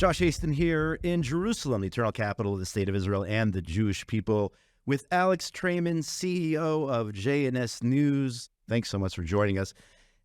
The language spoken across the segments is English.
Josh Hasten here in Jerusalem, the eternal capital of the state of Israel and the Jewish people, with Alex Traiman, CEO of JNS News. Thanks so much for joining us.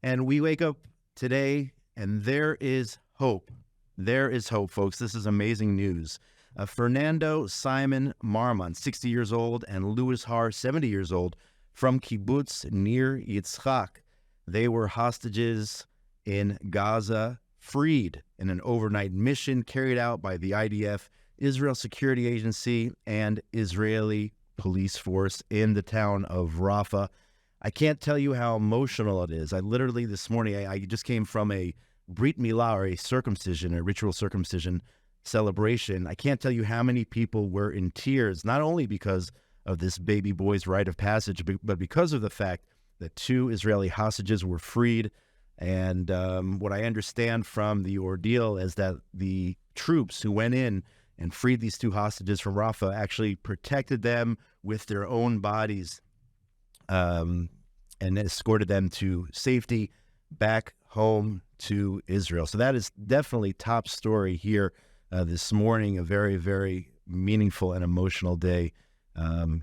And we wake up today, and there is hope. There is hope, folks. This is amazing news. Fernando Simon Marmon, 60 years old, and Louis Har, 70 years old, from kibbutz near Yitzchak. They were hostages in Gaza, freed in an overnight mission carried out by the IDF, Israel Security Agency, and Israeli police force in the town of Rafah. I can't tell you how emotional it is. I literally this morning, I just came from a Brit Milah, or a circumcision, a ritual circumcision celebration. I can't tell you how many people were in tears, not only because of this baby boy's rite of passage, but because of the fact that 2 Israeli hostages were freed. And what I understand from the ordeal is that the troops who went in and freed these 2 hostages from Rafah actually protected them with their own bodies and escorted them to safety back home to Israel. So that is definitely top story here this morning, a very, very meaningful and emotional day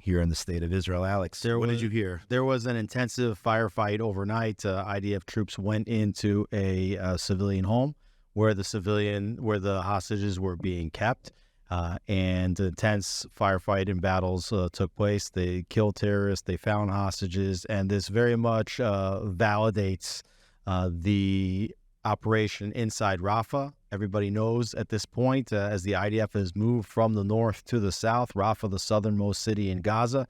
here in the state of Israel. Alex, what did you hear? There was an intensive firefight overnight. IDF troops went into a civilian home where the hostages were being kept, and intense firefight and battles took place. They killed terrorists, they found hostages, and this very much validates the operation inside Rafah. Everybody knows at this point, as the IDF has moved from the north to the south, Rafah, the southernmost city in Gaza,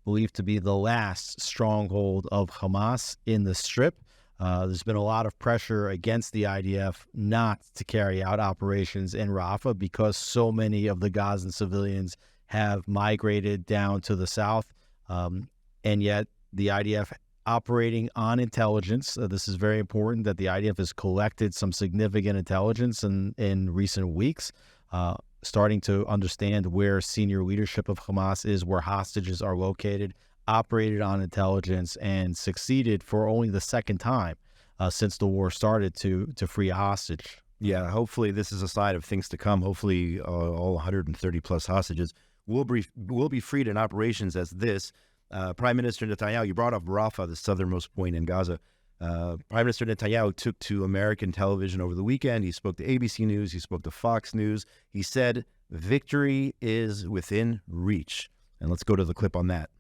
believed to be the last stronghold of Hamas in the Strip. There's been a lot of pressure against the IDF not to carry out operations in Rafah because so many of the Gazan civilians have migrated down to the south, and yet the IDF operating on intelligence. This is very important that the IDF has collected some significant intelligence in recent weeks, starting to understand where senior leadership of Hamas is, where hostages are located, operated on intelligence, and succeeded for only the second time since the war started to free a hostage. Yeah, hopefully this is a sign of things to come. Hopefully all 130 plus hostages will be freed in operations as this. Prime Minister Netanyahu, you brought up Rafah, the southernmost point in Gaza. Prime Minister Netanyahu took to American television over the weekend. He spoke to ABC News. He spoke to Fox News. He said, victory is within reach. And let's go to the clip on that.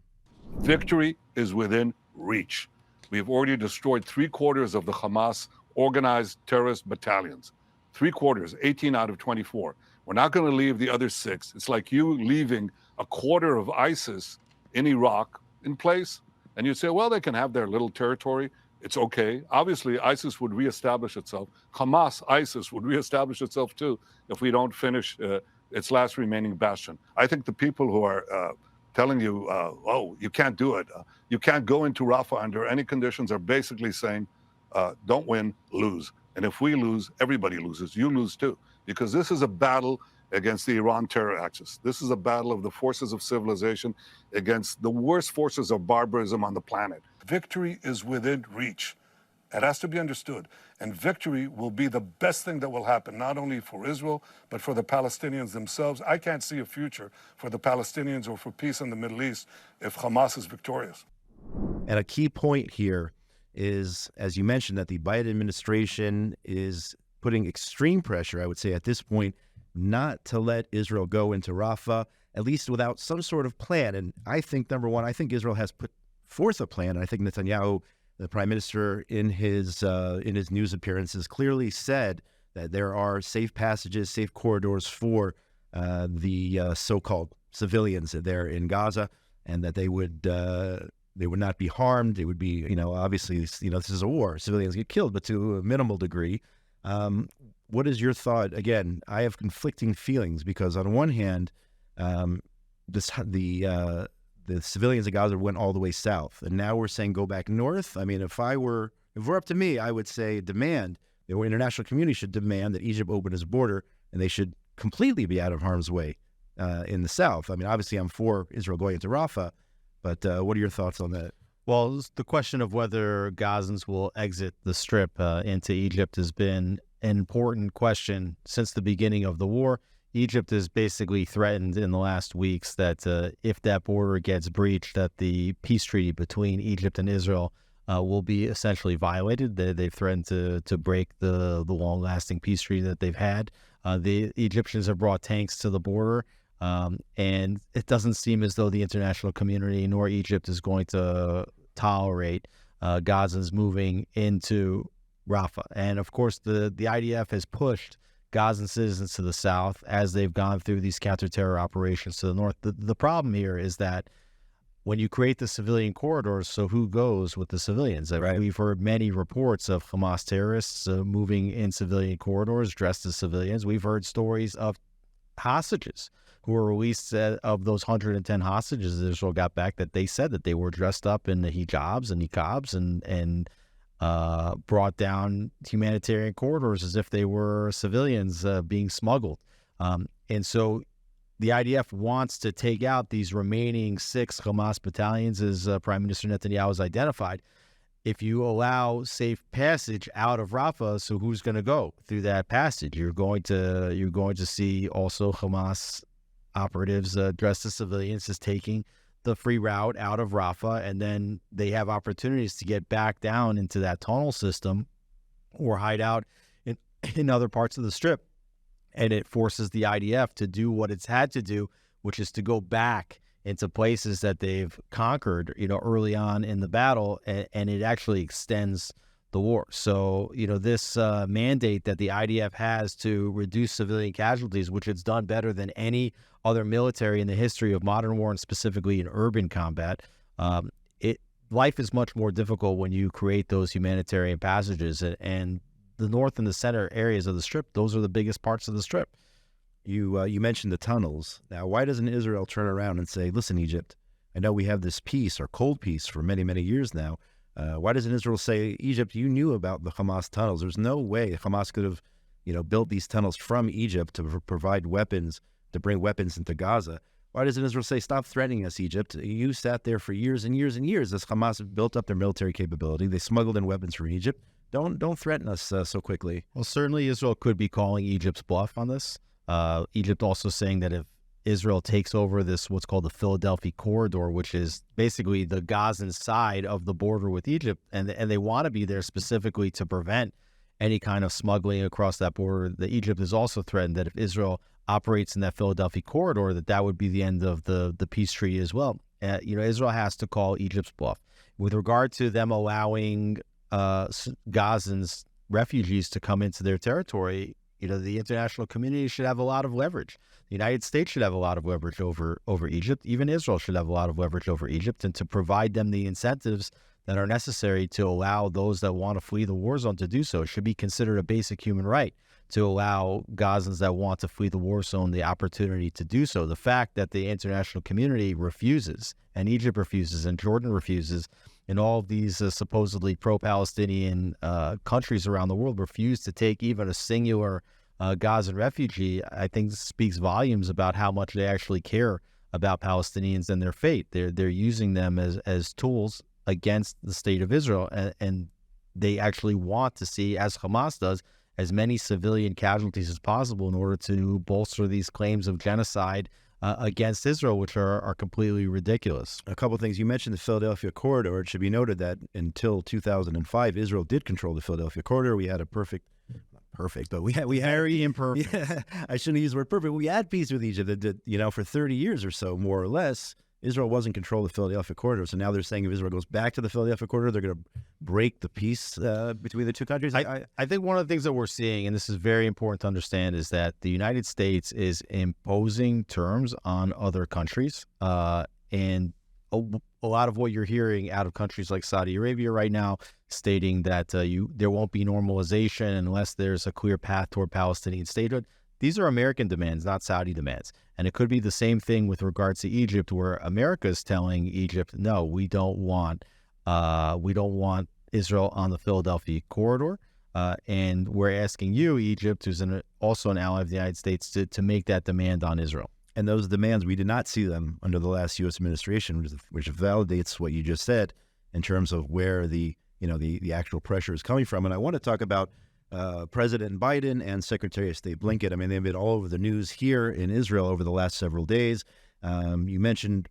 Victory is within reach. We have already destroyed 3/4 of the Hamas organized terrorist battalions. 3/4, 18 out of 24. We're not going to leave the other 6. It's like you leaving a quarter of ISIS in Iraq in place, and you'd say, well, they can have their little territory. It's okay. Obviously, ISIS would reestablish itself. Hamas, ISIS would reestablish itself too if we don't finish its last remaining bastion. I think the people who are telling you, oh, you can't do it, you can't go into Rafah under any conditions, are basically saying, don't win, lose. And if we lose, everybody loses. You lose too, because this is a battle against the Iran terror axis. This is a battle of the forces of civilization against the worst forces of barbarism on the planet. Victory is within reach. It has to be understood. And victory will be the best thing that will happen, not only for Israel, but for the Palestinians themselves. I can't see a future for the Palestinians or for peace in the Middle East if Hamas is victorious. And a key point here is, as you mentioned, that the Biden administration is putting extreme pressure, I would say at this point, not to let Israel go into Rafah, at least without some sort of plan. And I think, number one, I think Israel has put forth a plan. I think Netanyahu, the prime minister, in his news appearances, clearly said that there are safe passages, safe corridors for the so-called civilians there in Gaza, and that they would not be harmed. It would be, obviously, this is a war. Civilians get killed, but to a minimal degree. What is your thought? Again, I have conflicting feelings because on one hand, the civilians of Gaza went all the way south, and now we're saying go back north. I mean, if it were up to me, I would say the international community should demand that Egypt open its border, and they should completely be out of harm's way in the south. I mean, obviously, I'm for Israel going into Rafah, but what are your thoughts on that? Well, the question of whether Gazans will exit the Strip into Egypt has been an important question since the beginning of the war. Egypt has basically threatened in the last weeks that if that border gets breached, that the peace treaty between Egypt and Israel will be essentially violated. They've threatened to break the long-lasting peace treaty that they've had. The Egyptians have brought tanks to the border, and it doesn't seem as though the international community nor Egypt is going to tolerate Gazans moving into Rafah. And of course, the IDF has pushed Gazan citizens to the south as they've gone through these counter-terror operations to the north. The problem here is that when you create the civilian corridors, so who goes with the civilians? Right. We've heard many reports of Hamas terrorists moving in civilian corridors dressed as civilians. We've heard stories of hostages who were released, of those 110 hostages that Israel got back, that they said that they were dressed up in the hijabs and niqabs and brought down humanitarian corridors as if they were civilians being smuggled. And so the IDF wants to take out these remaining 6 Hamas battalions, as Prime Minister Netanyahu has identified. If you allow safe passage out of Rafah, so who's going to go through that passage? You're going to see also Hamas operatives dressed as civilians just taking the free route out of Rafah, and then they have opportunities to get back down into that tunnel system or hide out in other parts of the Strip. And it forces the IDF to do what it's had to do, which is to go back into places that they've conquered, early on in the battle, and it actually extends the war. So, this mandate that the IDF has to reduce civilian casualties, which it's done better than any other military in the history of modern war, and specifically in urban combat, life is much more difficult when you create those humanitarian passages. And the north and the center areas of the Strip, those are the biggest parts of the Strip. You mentioned the tunnels. Now, why doesn't Israel turn around and say, listen, Egypt, I know we have this peace or cold peace for many, many years now. Why doesn't Israel say, Egypt, you knew about the Hamas tunnels. There's no way Hamas could have, built these tunnels from Egypt to provide weapons, to bring weapons into Gaza. Why doesn't Israel say, stop threatening us, Egypt? You sat there for years and years and years as Hamas built up their military capability. They smuggled in weapons from Egypt. Don't threaten us so quickly. Well, certainly Israel could be calling Egypt's bluff on this. Egypt also saying that if Israel takes over this, what's called the Philadelphia corridor, which is basically the Gazan side of the border with Egypt, and they want to be there specifically to prevent any kind of smuggling across that border. That Egypt has also threatened that if Israel operates in that Philadelphia corridor, that would be the end of the peace treaty as well. Israel has to call Egypt's bluff. With regard to them allowing Gazans, refugees, to come into their territory, the international community should have a lot of leverage. The United States should have a lot of leverage over Egypt. Even Israel should have a lot of leverage over Egypt, and to provide them the incentives that are necessary to allow those that want to flee the war zone to do so. It should be considered a basic human right to allow Gazans that want to flee the war zone the opportunity to do so. The fact that the international community refuses, and Egypt refuses, and Jordan refuses, and all of these supposedly pro-Palestinian countries around the world refuse to take even a singular Gazan refugee, I think speaks volumes about how much they actually care about Palestinians and their fate. They're using them as tools against the state of Israel, and they actually want to see, as Hamas does, as many civilian casualties as possible in order to bolster these claims of genocide against Israel, which are completely ridiculous. A couple of things. You mentioned the Philadelphia corridor. It should be noted that until 2005, Israel did control the Philadelphia corridor. We had a but we had very imperfect. Yeah, I shouldn't use the word perfect. We had peace with Egypt. That for 30 years or so, more or less, Israel was in control of the Philadelphia corridor. So now they're saying if Israel goes back to the Philadelphia corridor, they're going to break the peace between the two countries. I think one of the things that we're seeing, and this is very important to understand, is that the United States is imposing terms on other countries. And a lot of what you're hearing out of countries like Saudi Arabia right now, stating that there won't be normalization unless there's a clear path toward Palestinian statehood. These are American demands, not Saudi demands. And it could be the same thing with regards to Egypt, where America is telling Egypt, no, we don't want Israel on the Philadelphia corridor. And we're asking you, Egypt, who's also an ally of the United States, to make that demand on Israel. And those demands, we did not see them under the last U.S. administration, which validates what you just said in terms of where the actual pressure is coming from. And I want to talk about President Biden and Secretary of State Blinken. I mean, they've been all over the news here in Israel over the last several days. You mentioned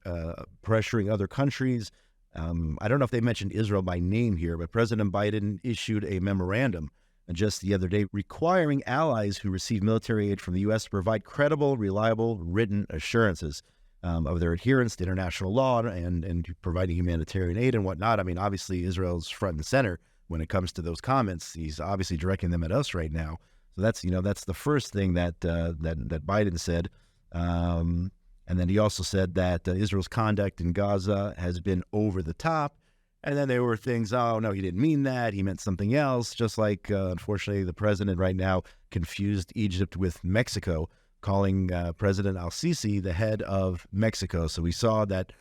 pressuring other countries. I don't know if they mentioned Israel by name here, but President Biden issued a memorandum just the other day requiring allies who receive military aid from the U.S. to provide credible, reliable, written assurances of their adherence to international law and providing humanitarian aid and whatnot. I mean, obviously, Israel's front and center when it comes to those comments. He's obviously directing them at us right now. So that's the first thing that Biden said. And then he also said that Israel's conduct in Gaza has been over the top. And then there were things, oh, no, he didn't mean that. He meant something else, just like, unfortunately, the president right now confused Egypt with Mexico, calling President al-Sisi the head of Mexico. So we saw that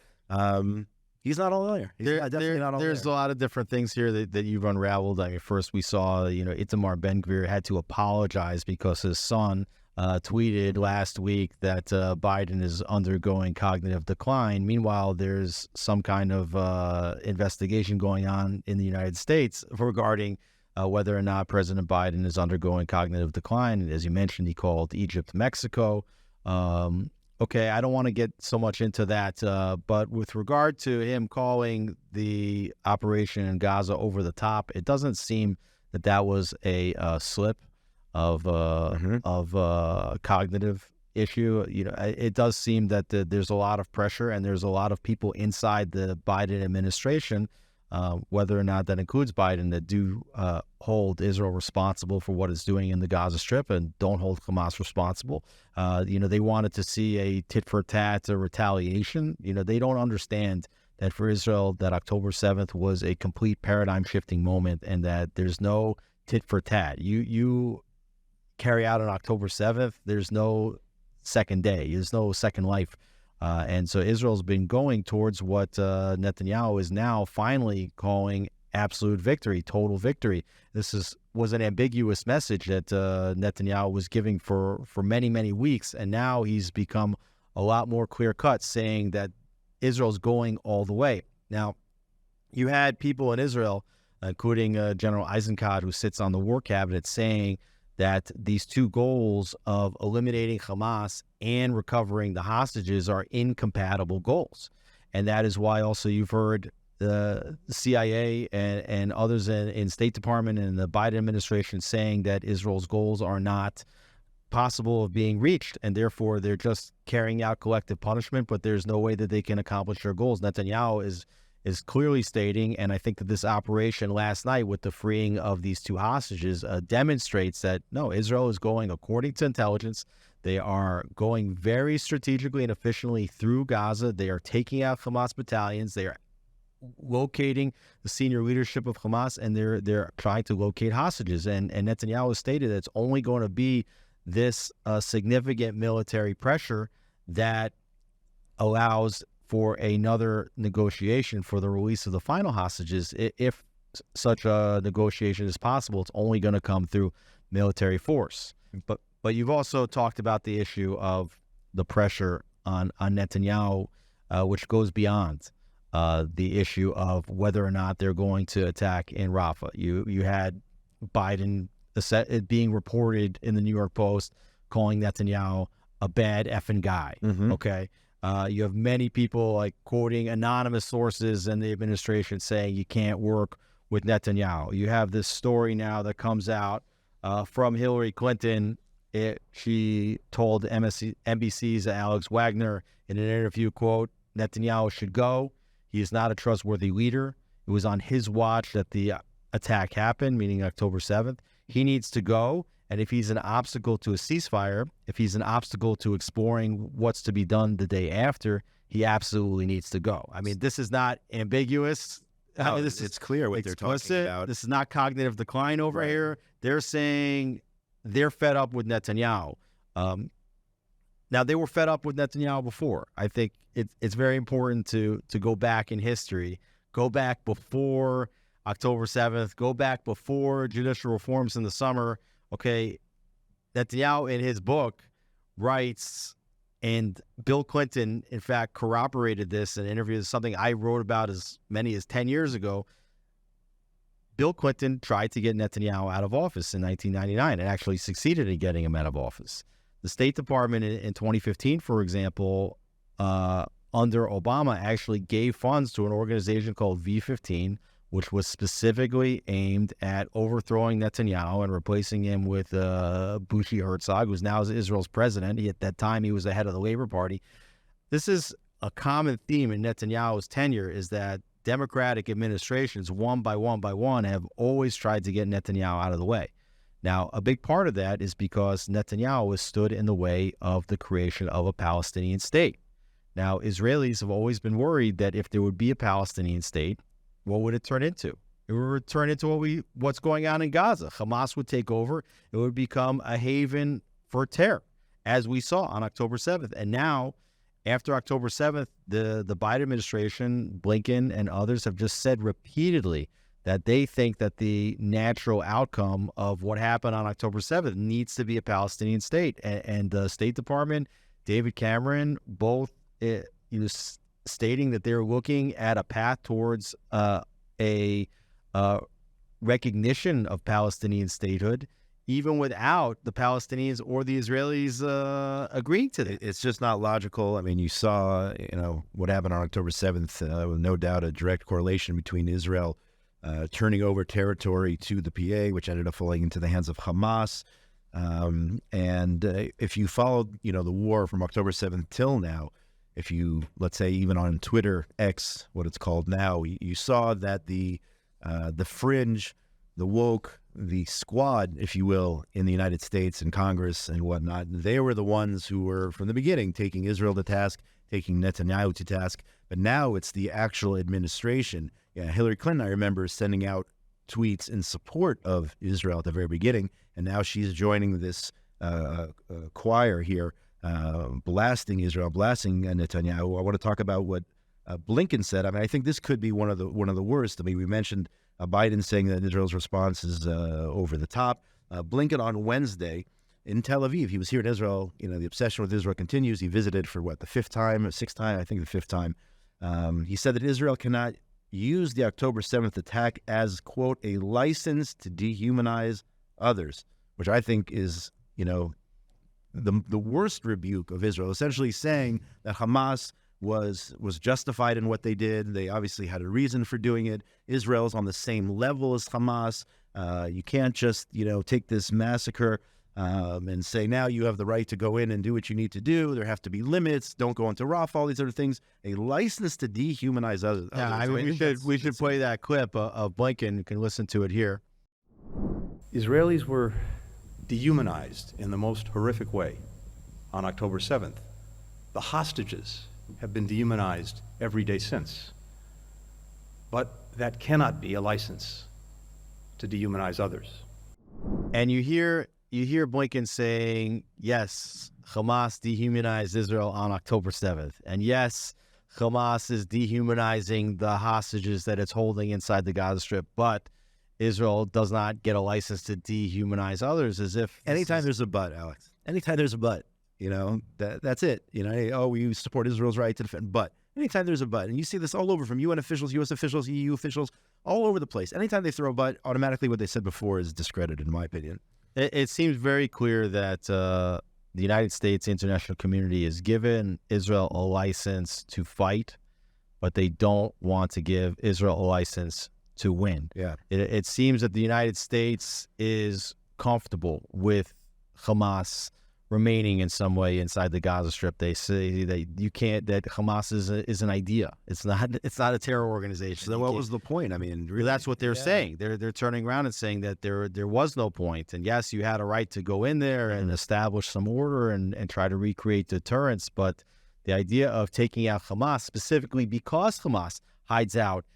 he's not all there. Definitely not all there's there. A lot of different things here that you've unraveled. I mean, first we saw, Itamar Ben-Gvir had to apologize because his son tweeted last week that Biden is undergoing cognitive decline. Meanwhile, there's some kind of investigation going on in the United States regarding whether or not President Biden is undergoing cognitive decline. And as you mentioned, he called Egypt Mexico. Okay, I don't want to get so much into that, but with regard to him calling the operation in Gaza over the top, it doesn't seem that was a slip of cognitive issue. It does seem that there's a lot of pressure and there's a lot of people inside the Biden administration, whether or not that includes Biden, that do hold Israel responsible for what it's doing in the Gaza Strip and don't hold Hamas responsible. They wanted to see a tit-for-tat retaliation. They don't understand that for Israel, that October 7th was a complete paradigm-shifting moment and that there's no tit-for-tat. You carry out on October 7th, there's no second day. There's no second life. And so Israel's been going towards what Netanyahu is now finally calling absolute victory, total victory. This was an ambiguous message that Netanyahu was giving for many, many weeks. And now he's become a lot more clear-cut, saying that Israel's going all the way. Now, you had people in Israel, including General Eisenkot, who sits on the war cabinet, saying that these two goals of eliminating Hamas and recovering the hostages are incompatible goals. And that is why also you've heard the CIA and others in State Department and the Biden administration saying that Israel's goals are not possible of being reached, and therefore they're just carrying out collective punishment, but there's no way that they can accomplish their goals. Netanyahu is clearly stating, and I think that this operation last night with the freeing of these two hostages demonstrates that, no, Israel is going according to intelligence. They are going very strategically and efficiently through Gaza. They are taking out Hamas battalions. They are locating the senior leadership of Hamas, and they're trying to locate hostages. And Netanyahu has stated that it's only going to be this significant military pressure that allows for another negotiation for the release of the final hostages. If such a negotiation is possible, it's only going to come through military force. But you've also talked about the issue of the pressure on Netanyahu, which goes beyond the issue of whether or not they're going to attack in Rafah. You had Biden being reported in the New York Post calling Netanyahu a bad effing guy. Mm-hmm. Okay. You have many people like quoting anonymous sources in the administration saying you can't work with Netanyahu. You have this story now that comes out from Hillary Clinton. She told NBC's Alex Wagner in an interview, quote, Netanyahu should go. He is not a trustworthy leader. It was on his watch that the attack happened, meaning October 7th. He needs to go. And if he's an obstacle to a ceasefire, if he's an obstacle to exploring what's to be done the day after, he absolutely needs to go. I mean, this is not ambiguous. No, it's clear what they're talking about. This is not cognitive decline over here. They're saying they're fed up with Netanyahu. Now, they were fed up with Netanyahu before. I think it's very important to go back in history, go back before October 7th, go back before judicial reforms in the summer. Okay, Netanyahu in his book writes, and Bill Clinton, in fact, corroborated this in interviews, something I wrote about as many as 10 years ago. Bill Clinton tried to get Netanyahu out of office in 1999 and actually succeeded in getting him out of office. The State Department in 2015, for example, under Obama, actually gave funds to an organization called V15, which was specifically aimed at overthrowing Netanyahu and replacing him with Bushi Herzog, who's now Israel's president. At that time, he was the head of the Labor Party. This is a common theme in Netanyahu's tenure, is that Democratic administrations, one by one, have always tried to get Netanyahu out of the way. Now, a big part of that is because Netanyahu has stood in the way of the creation of a Palestinian state. Now, Israelis have always been worried that if there would be a Palestinian state, what would it turn into? It would turn into what's going on in Gaza. Hamas would take over. It would become a haven for terror, as we saw on October 7th. And now, after October 7th, the Biden administration, Blinken, and others have just said repeatedly that they think that the natural outcome of what happened on October 7th needs to be a Palestinian state. And the State Department, David Cameron, both stating that they're looking at a path towards a recognition of Palestinian statehood, even without the Palestinians or the Israelis agreeing to that. It's just not logical. I mean, you saw, what happened on October 7th, with no doubt a direct correlation between Israel turning over territory to the PA, which ended up falling into the hands of Hamas. And if you followed, the war from October 7th till now, if you, let's say, even on Twitter, X, what it's called now, you saw that the fringe, the woke, the squad, if you will, in the United States and Congress and whatnot, they were the ones who were, from the beginning, taking Israel to task, taking Netanyahu to task. But now it's the actual administration. Yeah, Hillary Clinton, I remember, sending out tweets in support of Israel at the very beginning, and now she's joining this choir here, blasting Israel, blasting Netanyahu. I want to talk about what Blinken said. I mean, I think this could be one of the worst. I mean, we mentioned Biden saying that Israel's response is over the top. Blinken on Wednesday in Tel Aviv, he was here in Israel. The obsession with Israel continues. He visited for the fifth time, I think the fifth time. He said that Israel cannot use the October 7th attack as, quote, a license to dehumanize others, which I think is, the worst rebuke of Israel, essentially saying that Hamas was justified in what they did. They obviously had a reason for doing it. Israel's on the same level as Hamas. You can't just, take this massacre and say, now you have the right to go in and do what you need to do. There have to be limits. Don't go into Rafah, all these other things. A license to dehumanize others. Yeah, I mean, we should play that clip of Blinken. You can listen to it here. Israelis were dehumanized in the most horrific way on October 7th. The hostages have been dehumanized every day since. But that cannot be a license to dehumanize others. And you hear Blinken saying, yes, Hamas dehumanized Israel on October 7th. And yes, Hamas is dehumanizing the hostages that it's holding inside the Gaza Strip, but Israel does not get a license to dehumanize others. As if anytime there's a but, Alex, anytime there's a but, that's it. We support Israel's right to defend, but anytime there's a but, and you see this all over from UN officials, US officials, EU officials, all over the place. Anytime they throw a but, automatically what they said before is discredited, in my opinion. It seems very clear that the United States international community has given Israel a license to fight, but they don't want to give Israel a license to win. Yeah. It seems that the United States is comfortable with Hamas remaining in some way inside the Gaza Strip. They say that Hamas is an idea. It's not a terror organization. So then what was the point? I mean, really, that's what they're saying. They're turning around and saying that there was no point. And yes, you had a right to go in there and establish some order and try to recreate deterrence. But the idea of taking out Hamas, specifically because Hamas hides out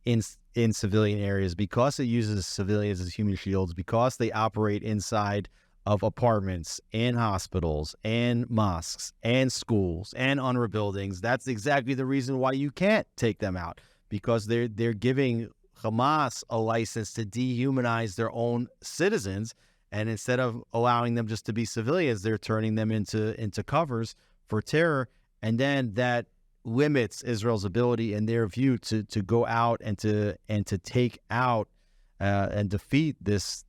in civilian areas, because it uses civilians as human shields, because they operate inside of apartments and hospitals and mosques and schools and UNRWA buildings, that's exactly the reason why you can't take them out, because they're giving Hamas a license to dehumanize their own citizens, and instead of allowing them just to be civilians, they're turning them into covers for terror, and then that limits Israel's ability, in their view, to go out and to take out and defeat this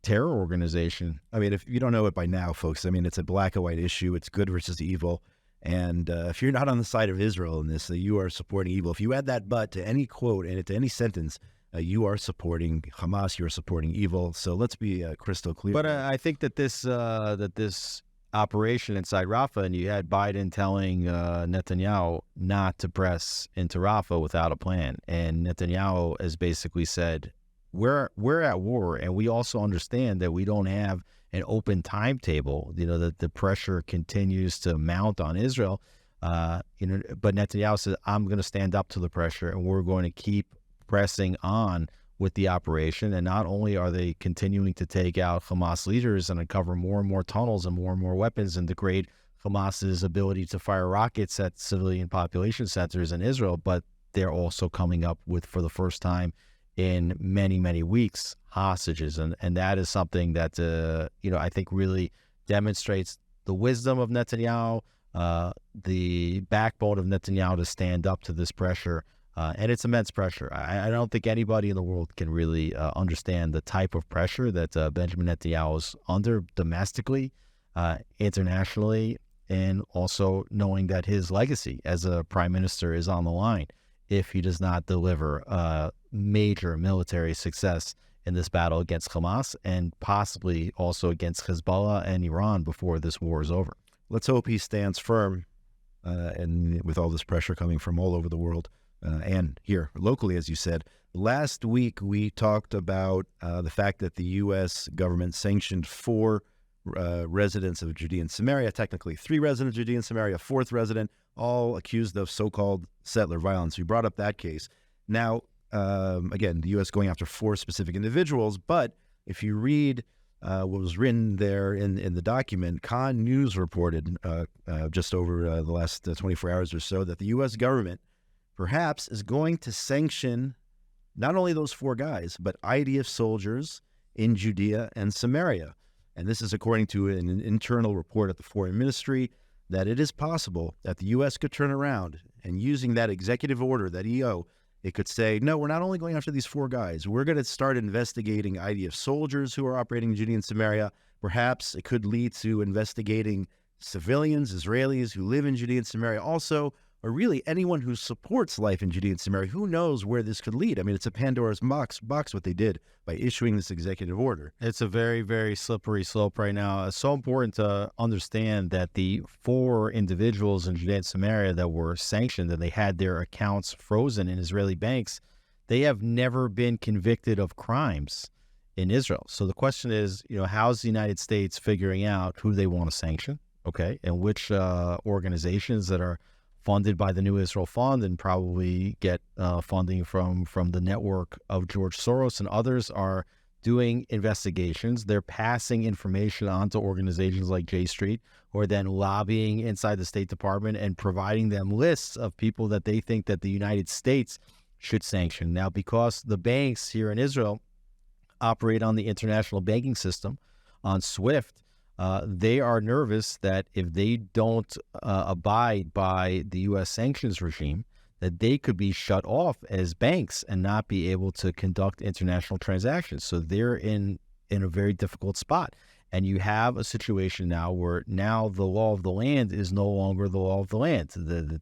terror organization. I mean, if you don't know it by now, folks, I mean, it's a black and white issue. It's good versus evil. And if you're not on the side of Israel in this, you are supporting evil. If you add that but to any quote and to any sentence, you are supporting Hamas. You are supporting evil. So let's be crystal clear. But I think that this operation inside Rafah, and you had Biden telling Netanyahu not to press into Rafah without a plan, and Netanyahu has basically said, we're at war, and we also understand that we don't have an open timetable. That the pressure continues to mount on Israel. But Netanyahu says, I'm going to stand up to the pressure, and we're going to keep pressing on with the operation. And not only are they continuing to take out Hamas leaders and uncover more and more tunnels and more weapons and degrade Hamas's ability to fire rockets at civilian population centers in Israel, but they're also coming up with, for the first time in many, many weeks, hostages. And that is something that, I think really demonstrates the wisdom of Netanyahu, the backbone of Netanyahu to stand up to this pressure. And it's immense pressure. I don't think anybody in the world can really understand the type of pressure that Benjamin Netanyahu is under domestically, internationally, and also knowing that his legacy as a prime minister is on the line if he does not deliver major military success in this battle against Hamas and possibly also against Hezbollah and Iran before this war is over. Let's hope he stands firm, and with all this pressure coming from all over the world. And here locally, as you said. Last week, we talked about the fact that the U.S. government sanctioned 4 residents of Judea and Samaria, technically 3 residents of Judea and Samaria, a 4th resident, all accused of so-called settler violence. We brought up that case. Now, again, the U.S. going after 4 specific individuals, but if you read what was written there in the document, Khan News reported just over the last 24 hours or so that the U.S. government perhaps is going to sanction not only those 4 guys, but IDF soldiers in Judea and Samaria. And this is according to an internal report at the Foreign Ministry, that it is possible that the U.S. could turn around and using that executive order, that EO, it could say, no, we're not only going after these 4 guys. We're going to start investigating IDF soldiers who are operating in Judea and Samaria. Perhaps it could lead to investigating civilians, Israelis who live in Judea and Samaria also, or really anyone who supports life in Judea and Samaria. Who knows where this could lead? I mean, it's a Pandoras box what they did by issuing this executive order. It's a very, very slippery slope right now. It's so important to understand that the 4 individuals in Judea and Samaria that were sanctioned and they had their accounts frozen in Israeli banks, they have never been convicted of crimes in Israel. So the question is, how's the United States figuring out who they want to sanction, okay, and which organizations that are funded by the New Israel Fund and probably get funding from the network of George Soros and others are doing investigations. They're passing information on to organizations like J Street, who are then lobbying inside the State Department and providing them lists of people that they think that the United States should sanction. Now, because the banks here in Israel operate on the international banking system, on SWIFT, they are nervous that if they don't abide by the U.S. sanctions regime, that they could be shut off as banks and not be able to conduct international transactions. So they're in a very difficult spot. And you have a situation now where now the law of the land is no longer the law of the land.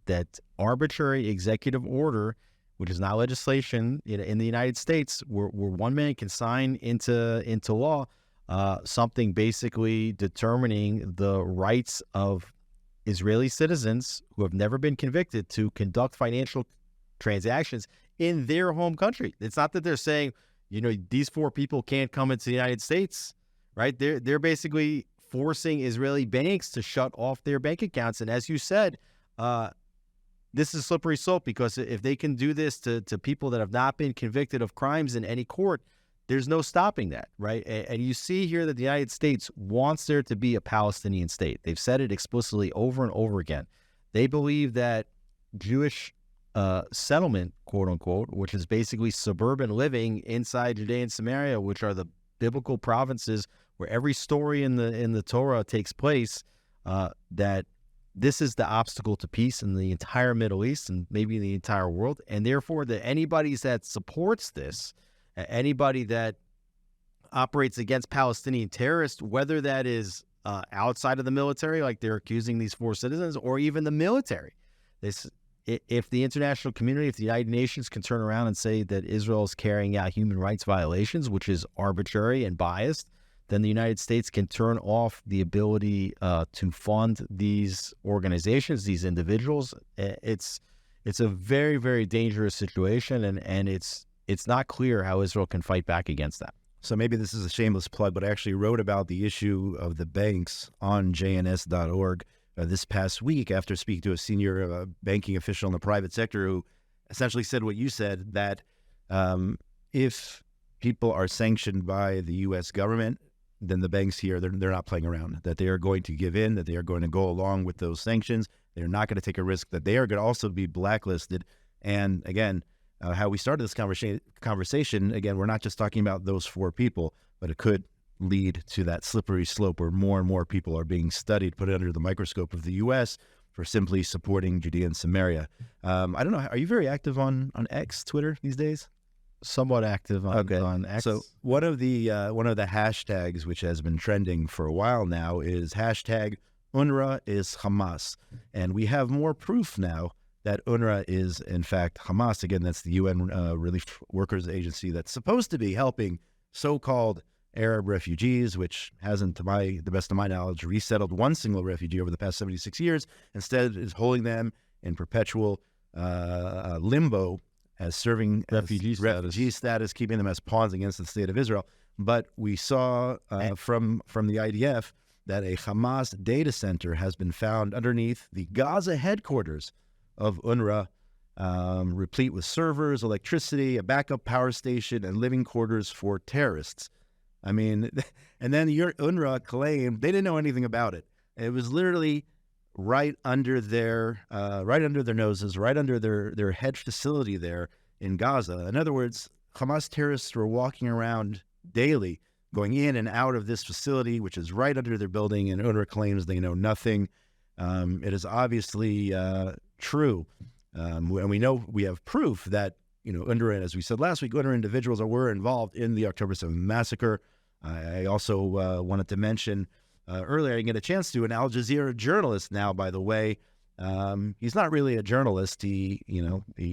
That arbitrary executive order, which is not legislation in the United States, where one man can sign into law something basically determining the rights of Israeli citizens who have never been convicted to conduct financial transactions in their home country. It's not that they're saying, these 4 people can't come into the United States, right? They're basically forcing Israeli banks to shut off their bank accounts. And as you said, this is slippery slope, because if they can do this to people that have not been convicted of crimes in any court, there's no stopping that, right? And you see here that the United States wants there to be a Palestinian state. They've said it explicitly over and over again. They believe that Jewish settlement, quote unquote, which is basically suburban living inside Judea and Samaria, which are the biblical provinces where every story in the Torah takes place, that this is the obstacle to peace in the entire Middle East and maybe in the entire world. And therefore, that anybody that supports this Anybody that operates against Palestinian terrorists, whether that is outside of the military, like they're accusing these 4 citizens, or even the military. If the international community, if the United Nations can turn around and say that Israel is carrying out human rights violations, which is arbitrary and biased, then the United States can turn off the ability to fund these organizations, these individuals. It's a very, very dangerous situation, and it's not clear how Israel can fight back against that. So maybe this is a shameless plug, but I actually wrote about the issue of the banks on JNS.org this past week after speaking to a senior banking official in the private sector who essentially said what you said, that if people are sanctioned by the U.S. government, then the banks here, they're not playing around, that they are going to give in, that they are going to go along with those sanctions. They're not going to take a risk, that they are going to also be blacklisted. And again, how we started this conversation, again, we're not just talking about those 4 people, but it could lead to that slippery slope where more and more people are being studied, put under the microscope of the U.S. for simply supporting Judea and Samaria. I don't know, are you very active on X, Twitter these days? Somewhat active on X. So one of the hashtags which has been trending for a while now is hashtag UNRWA is Hamas. And we have more proof now that UNRWA is, in fact, Hamas. Again, that's the UN Relief Workers Agency that's supposed to be helping so-called Arab refugees, which hasn't, to the best of my knowledge, resettled one single refugee over the past 76 years. Instead, is holding them in perpetual limbo as serving refugee status, keeping them as pawns against the state of Israel. But we saw from the IDF that a Hamas data center has been found underneath the Gaza headquarters of UNRWA, replete with servers, electricity, a backup power station, and living quarters for terrorists. I mean, and then UNRWA claimed they didn't know anything about it. It was literally right under their noses, right under their head facility there in Gaza. In other words, Hamas terrorists were walking around daily, going in and out of this facility, which is right under their building, and UNRWA claims they know nothing. It is obviously true, and we know we have proof that UNRWA, as we said last week, UNRWA individuals were involved in the October 7th massacre. I also wanted to mention earlier, I didn't get a chance to, an Al Jazeera journalist now, by the way. He's not really a journalist. He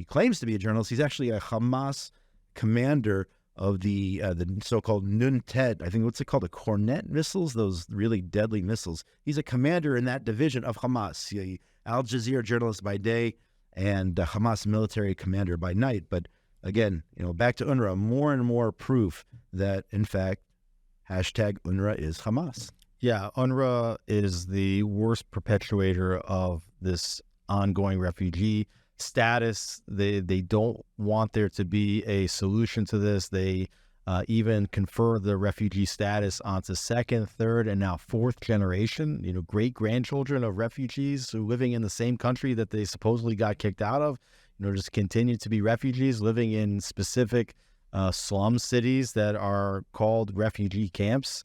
claims to be a journalist. He's actually a Hamas commander of the so-called Nun-Ted, I think, what's it called, the Cornet missiles, those really deadly missiles. He's a commander in that division of Hamas, Al Jazeera journalist by day and Hamas military commander by night. But again, back to UNRWA, more and more proof that, in fact, hashtag UNRWA is Hamas. Yeah, UNRWA is the worst perpetuator of this ongoing refugee status. They don't want there to be a solution to this. They even confer the refugee status onto 2nd, 3rd, and now 4th generation, great-grandchildren of refugees who living in the same country that they supposedly got kicked out of, just continue to be refugees living in specific slum cities that are called refugee camps.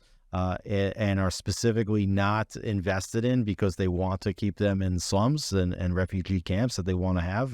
And are specifically not invested in because they want to keep them in slums and refugee camps that they want to have.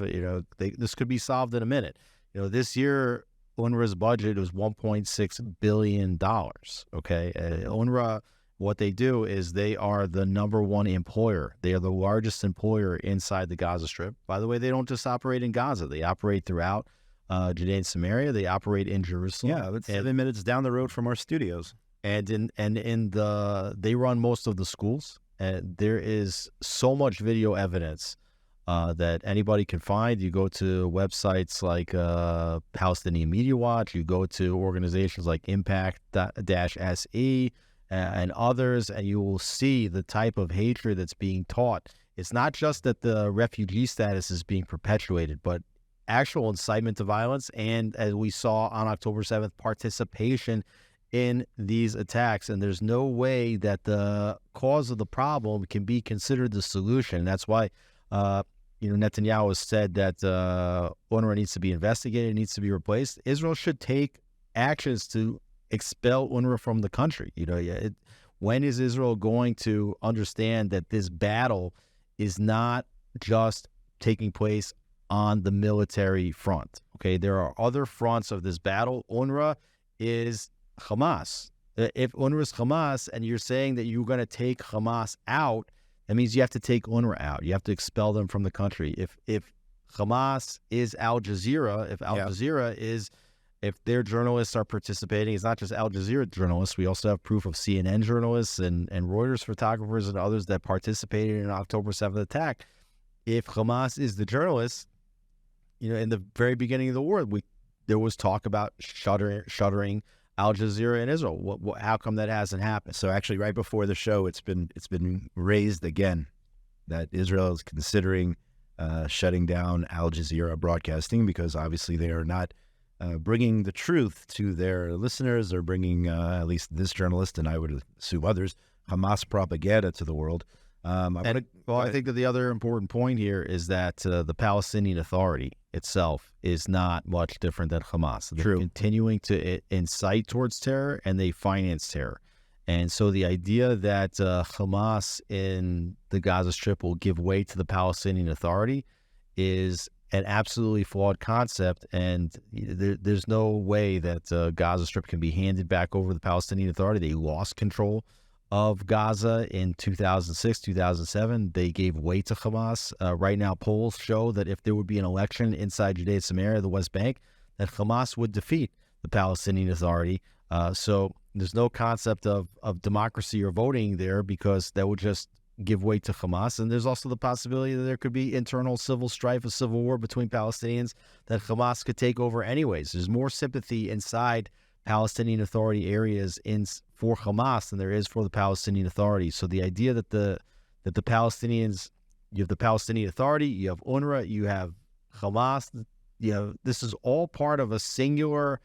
This could be solved in a minute. This year, UNRWA's budget was $1.6 billion, okay? UNRWA, what they do is they are the #1 employer. They are the largest employer inside the Gaza Strip. By the way, they don't just operate in Gaza. They operate throughout Judea and Samaria. They operate in Jerusalem. Yeah, it's 7 minutes down the road from our studios. And they run most of the schools. There is so much video evidence that anybody can find. You go to websites like Palestinian Media Watch. You go to organizations like Impact-SE and others, and you will see the type of hatred that's being taught. It's not just that the refugee status is being perpetuated, but actual incitement to violence, and as we saw on October 7th, participation in these attacks. And there's no way that the cause of the problem can be considered the solution. That's why Netanyahu has said that UNRWA needs to be investigated, needs to be replaced. Israel should take actions to expel UNRWA from the country. When is Israel going to understand that this battle is not just taking place on the military front. Okay, there are other fronts of this battle. UNRWA is Hamas. If UNRWA is Hamas and you're saying that you're going to take Hamas out, that means you have to take UNRWA out. You have to expel them from the country. If Hamas is Al Jazeera, if Al Jazeera is, if their journalists are participating, it's not just Al Jazeera journalists. We also have proof of CNN journalists and Reuters photographers and others that participated in an October 7th attack. If Hamas is the journalists, in the very beginning of the war, there was talk about shuttering Al Jazeera in Israel. How come that hasn't happened? So actually, right before the show, it's been raised again that Israel is considering shutting down Al Jazeera broadcasting because obviously they are not bringing the truth to their listeners. They're bringing, at least this journalist, and I would assume others, Hamas propaganda to the world. I think that the other important point here is that the Palestinian Authority itself is not much different than Hamas. They're continuing to incite towards terror, and they finance terror. And so the idea that Hamas in the Gaza Strip will give way to the Palestinian Authority is an absolutely flawed concept, and there's no way that Gaza Strip can be handed back over to the Palestinian Authority. They lost control of Gaza in 2006, 2007. They gave way to Hamas. Right now, polls show that if there would be an election inside Judea Samaria, the West Bank, that Hamas would defeat the Palestinian Authority. So there's no concept of democracy or voting there because that would just give way to Hamas. And there's also the possibility that there could be internal civil strife, a civil war between Palestinians that Hamas could take over anyways. There's more sympathy inside Palestinian Authority areas for Hamas than there is for the Palestinian Authority. So the idea that the Palestinians, you have the Palestinian Authority, you have UNRWA, you have Hamas, this is all part of a singular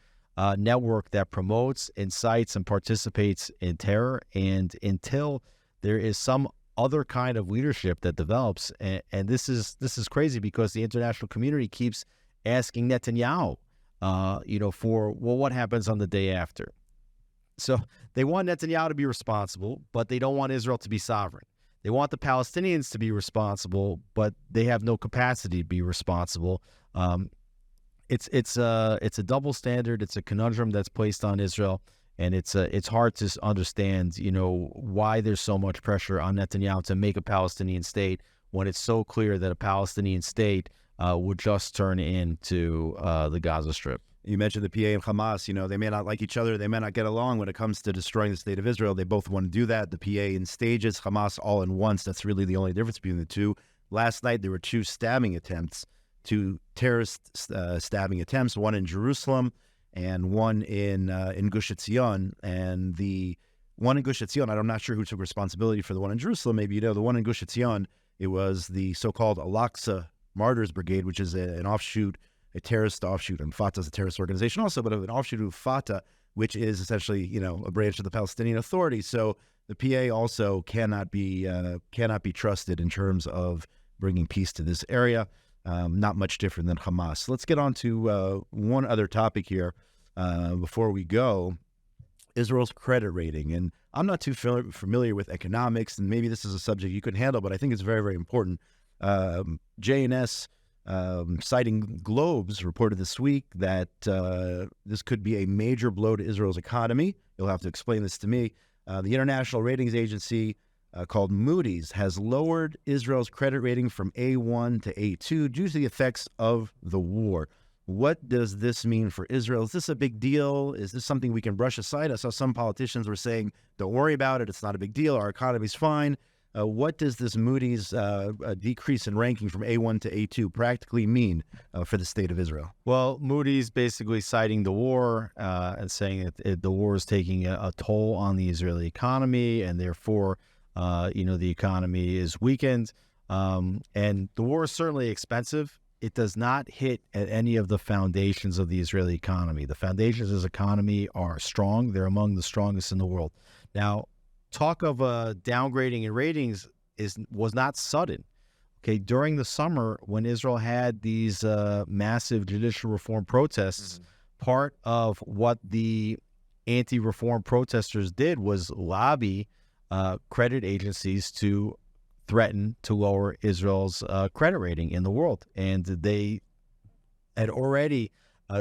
network that promotes, incites, and participates in terror. And until there is some other kind of leadership that develops, and this is crazy because the international community keeps asking Netanyahu, for what happens on the day after. So they want Netanyahu to be responsible, but they don't want Israel to be sovereign. They want the Palestinians to be responsible, but they have no capacity to be responsible. It's a double standard. It's a conundrum that's placed on Israel, and it's hard to understand, why there's so much pressure on Netanyahu to make a Palestinian state when it's so clear that a Palestinian state would just turn into the Gaza Strip. You mentioned the PA and Hamas. They may not like each other. They may not get along when it comes to destroying the state of Israel. They both want to do that. The PA in stages, Hamas all in once. That's really the only difference between the two. Last night, there were two terrorist stabbing attempts, one in Jerusalem and one in Gush Etzion. And the one in Gush Etzion, I'm not sure who took responsibility for the one in Jerusalem. Maybe the one in Gush Etzion, it was the so-called Al-Aqsa Martyrs Brigade, which is a terrorist offshoot, and Fatah is a terrorist organization also, but an offshoot of Fatah, which is essentially, a branch of the Palestinian Authority. So the PA also cannot be trusted in terms of bringing peace to this area. Not much different than Hamas. Let's get on to one other topic here before we go. Israel's credit rating. And I'm not too familiar with economics, and maybe this is a subject you could handle, but I think it's very, very important. JNS, citing Globes, reported this week that this could be a major blow to Israel's economy. You'll have to explain this to me. The international ratings agency called Moody's has lowered Israel's credit rating from A1 to A2 due to the effects of the war. What does this mean for Israel? Is this a big deal? Is this something we can brush aside? I saw some politicians were saying, don't worry about it. It's not a big deal. Our economy's fine. What does this Moody's decrease in ranking from A1 to A2 practically mean for the state of Israel? Well, Moody's basically citing the war and saying that the war is taking a toll on the Israeli economy, and therefore, the economy is weakened. And the war is certainly expensive. It does not hit at any of the foundations of the Israeli economy. The foundations of this economy are strong. They're among the strongest in the world. Now, talk of downgrading in ratings was not sudden. Okay, during the summer when Israel had these massive judicial reform protests, part of what the anti-reform protesters did was lobby credit agencies to threaten to lower Israel's credit rating in the world. And they had already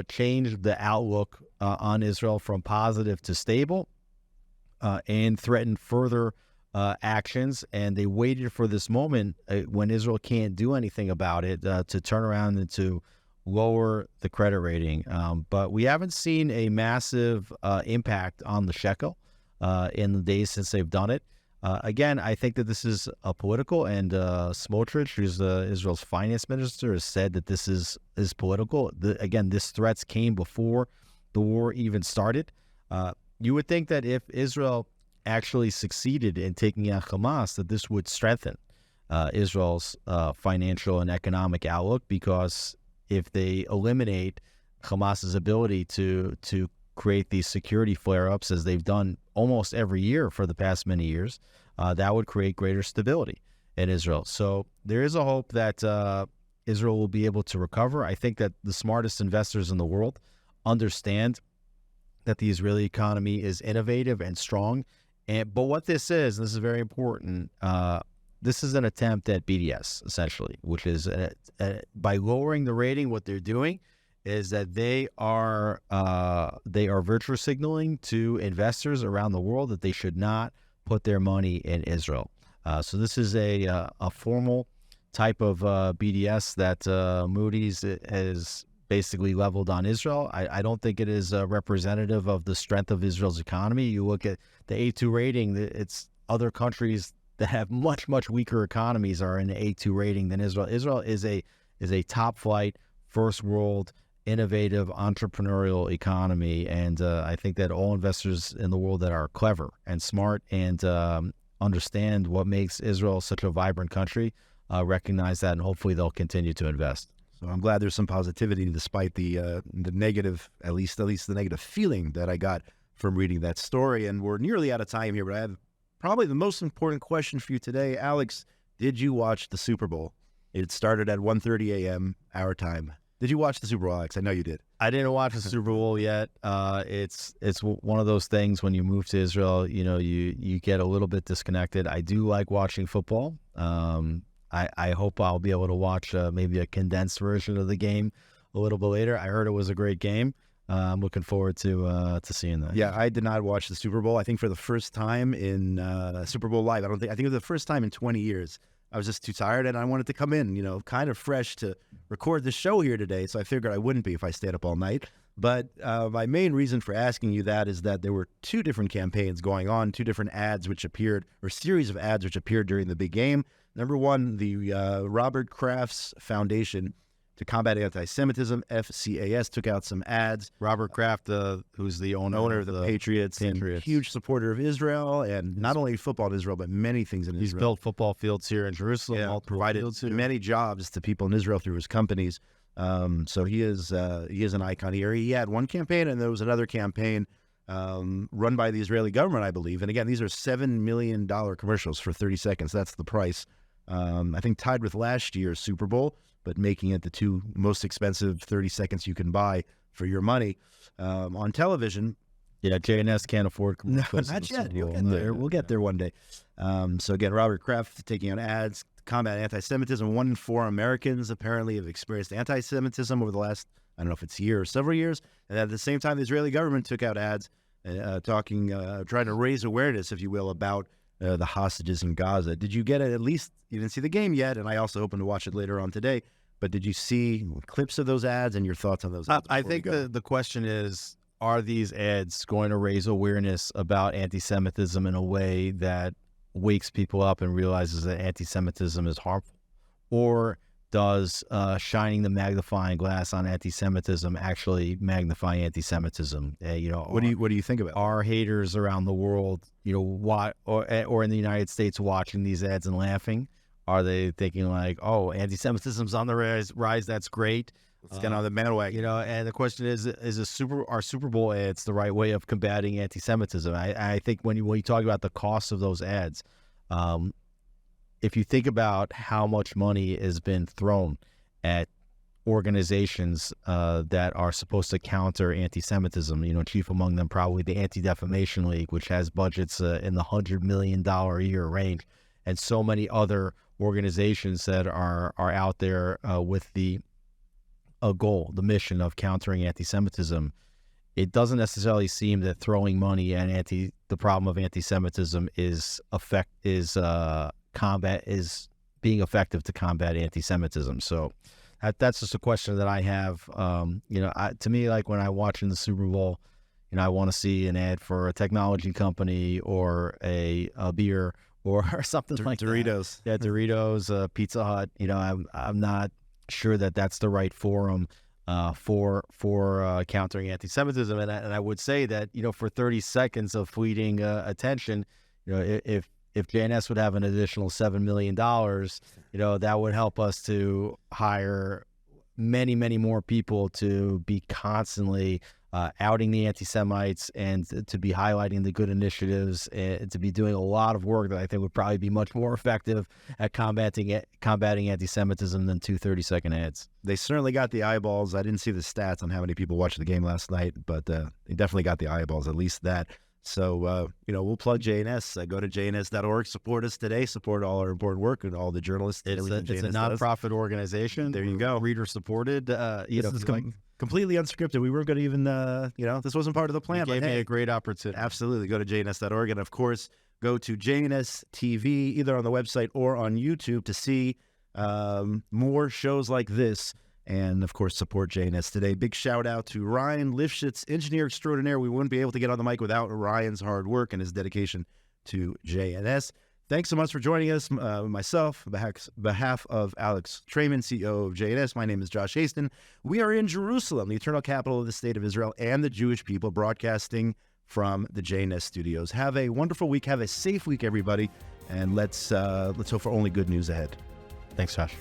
changed the outlook on Israel from positive to stable and threatened further actions. And they waited for this moment when Israel can't do anything about it to turn around and to lower the credit rating. But we haven't seen a massive impact on the shekel in the days since they've done it. Again, I think that this is political, and Smotrich, who's Israel's finance minister, has said that this is political. Again, this threats came before the war even started. You would think that if Israel actually succeeded in taking out Hamas, that this would strengthen Israel's financial and economic outlook, because if they eliminate Hamas's ability to create these security flare-ups, as they've done almost every year for the past many years, that would create greater stability in Israel. So there is a hope that Israel will be able to recover. I think that the smartest investors in the world understand that the Israeli economy is innovative and strong. But what this is very important, this is an attempt at BDS, essentially, which is by lowering the rating, what they're doing is that they are virtue signaling to investors around the world that they should not put their money in Israel. So this is a formal type of BDS that Moody's has basically leveled on Israel. I don't think it is representative of the strength of Israel's economy. You look at the A2 rating, it's other countries that have much, much weaker economies are in the A2 rating than Israel. Israel is a top flight, first world, innovative, entrepreneurial economy. And I think that all investors in the world that are clever and smart and understand what makes Israel such a vibrant country recognize that, and hopefully they'll continue to invest. So I'm glad there's some positivity despite the negative, at least the negative feeling that I got from reading that story. And we're nearly out of time here, but I have probably the most important question for you today. Alex, did you watch the Super Bowl? It started at 1:30 a.m. our time. Did you watch the Super Bowl, Alex? I know you did. I didn't watch the Super Bowl yet. It's one of those things when you move to Israel, you get a little bit disconnected. I do like watching football. I hope I'll be able to watch maybe a condensed version of the game a little bit later. I heard it was a great game. I'm looking forward to seeing that. Yeah, I did not watch the Super Bowl. I think for the first time in Super Bowl Live. I think it was the first time in 20 years. I was just too tired, and I wanted to come in, kind of fresh to record the show here today. So I figured I wouldn't be if I stayed up all night. But my main reason for asking you that is that there were two different campaigns going on, two different ads which appeared, or series of ads which appeared during the big game. Number one, the Robert Kraft's Foundation to Combat Anti-Semitism, FCAS, took out some ads. Robert Kraft, who's the owner of the Patriots, and huge supporter of Israel, and not only football in Israel, but many things in Israel. He's built football fields here in Jerusalem. Provided many jobs to people in Israel through his companies. So he is an icon here. He had one campaign, and there was another campaign run by the Israeli government, I believe. And again, these are $7 million commercials for 30 seconds. That's the price. I think tied with last year's Super Bowl, but making it the two most expensive 30 seconds you can buy for your money on television. Yeah, JNS can't afford commercials. No, not yet. We'll get there one day. So again, Robert Kraft taking out ads to combat anti-Semitism. 1 in 4 Americans apparently have experienced anti-Semitism over the last, I don't know if it's a year or several years. And at the same time, the Israeli government took out ads trying to raise awareness, if you will, about the hostages in Gaza. Did you get it? At least you didn't see the game yet, and I also hoping to watch it later on today. But did you see clips of those ads and your thoughts on those ads? I think the question is, are these ads going to raise awareness about anti-Semitism in a way that wakes people up and realizes that anti-Semitism is harmful? Or does shining the magnifying glass on anti-Semitism actually magnify anti-Semitism? What do you think about it? Are haters around the world, or in the United States watching these ads and laughing? Are they thinking like, oh, anti-Semitism's on the rise? That's great. Let's get on the bandwagon. And the question is are Super Bowl ads the right way of combating anti-Semitism? I think when you talk about the cost of those ads, if you think about how much money has been thrown at organizations that are supposed to counter anti-Semitism, chief among them probably the Anti-Defamation League, which has budgets in the $100 million a year range, and so many other organizations that are out there with the goal, the mission of countering anti-Semitism, it doesn't necessarily seem that throwing money at the problem of anti-Semitism is being effective to combat anti-Semitism. So that's just a question that I have. To me, like when I watch in the Super Bowl, I want to see an ad for a technology company or a beer or something like Doritos. that. Yeah, Doritos, Pizza Hut. I'm not sure that that's the right forum for countering anti-Semitism. And I would say that, for 30 seconds of fleeting attention, if JNS would have an additional $7 million, that would help us to hire many, many more people to be constantly outing the anti-Semites and to be highlighting the good initiatives and to be doing a lot of work that I think would probably be much more effective at combating anti-Semitism than 2 30-second ads. They certainly got the eyeballs. I didn't see the stats on how many people watched the game last night, but they definitely got the eyeballs, at least that. So, we'll plug JNS. Go to jns.org. Support us today. Support all our important work and all the journalists. It's a nonprofit organization. There you go. Reader supported. This is completely unscripted. We weren't going to even, this wasn't part of the plan. It gave me a great opportunity. Absolutely. Go to jns.org. And, of course, go to JNS TV, either on the website or on YouTube, to see more shows like this. And, of course, support JNS today. Big shout-out to Ryan Lifshitz, engineer extraordinaire. We wouldn't be able to get on the mic without Ryan's hard work and his dedication to JNS. Thanks so much for joining us. Myself, on behalf of Alex Traiman, CEO of JNS, my name is Josh Hasten. We are in Jerusalem, the eternal capital of the state of Israel and the Jewish people, broadcasting from the JNS studios. Have a wonderful week. Have a safe week, everybody. And let's hope for only good news ahead. Thanks, Josh.